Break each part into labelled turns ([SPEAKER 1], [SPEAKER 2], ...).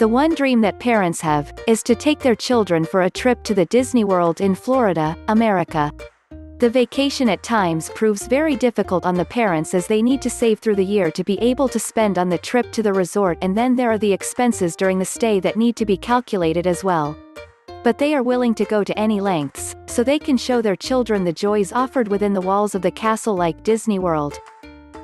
[SPEAKER 1] The one dream that parents have is to take their children for a trip to the Disney World in Florida, America. The vacation at times proves very difficult on the parents as they need to save through the year to be able to spend on the trip to the resort, and then there are the expenses during the stay that need to be calculated as well. But they are willing to go to any lengths, so they can show their children the joys offered within the walls of the castle like Disney World.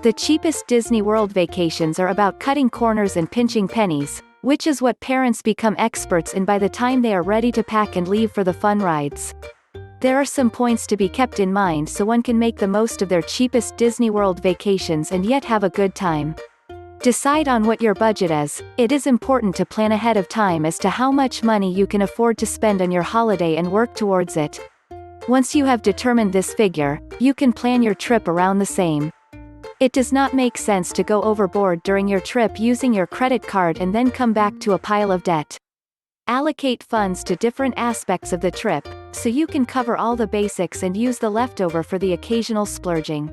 [SPEAKER 1] The cheapest Disney World vacations are about cutting corners and pinching pennies, which is what parents become experts in by the time they are ready to pack and leave for the fun rides. There are some points to be kept in mind so one can make the most of their cheapest Disney World vacations and yet have a good time. Decide on what your budget is. It is important to plan ahead of time as to how much money you can afford to spend on your holiday and work towards it. Once you have determined this figure, you can plan your trip around the same. It does not make sense to go overboard during your trip using your credit card and then come back to a pile of debt. Allocate funds to different aspects of the trip, so you can cover all the basics and use the leftover for the occasional splurging.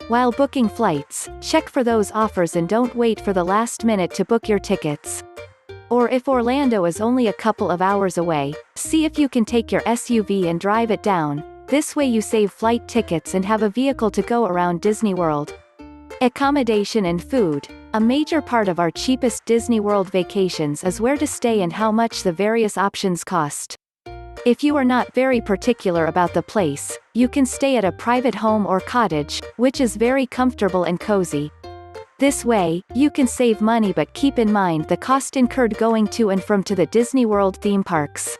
[SPEAKER 1] While booking flights, check for those offers and don't wait for the last minute to book your tickets. Or if Orlando is only a couple of hours away, see if you can take your SUV and drive it down. This way you save flight tickets and have a vehicle to go around Disney World. Accommodation and food. A major part of our cheapest Disney World vacations is where to stay and how much the various options cost. If you are not very particular about the place, you can stay at a private home or cottage, which is very comfortable and cozy. This way, you can save money but keep in mind the cost incurred going to and from to the Disney World theme parks.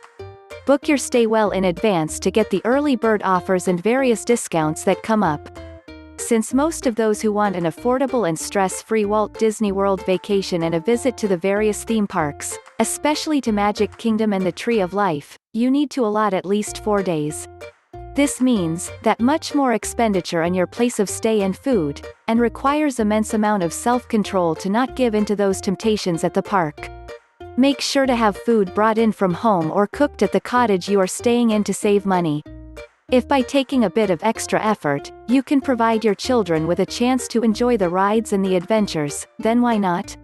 [SPEAKER 1] Book your stay well in advance to get the early bird offers and various discounts that come up. Since most of those who want an affordable and stress-free Walt Disney World vacation and a visit to the various theme parks, especially to Magic Kingdom and the Tree of Life, you need to allot at least 4 days. This means that much more expenditure on your place of stay and food, and requires immense amount of self-control to not give in to those temptations at the park. Make sure to have food brought in from home or cooked at the cottage you are staying in to save money. If by taking a bit of extra effort, you can provide your children with a chance to enjoy the rides and the adventures, then why not?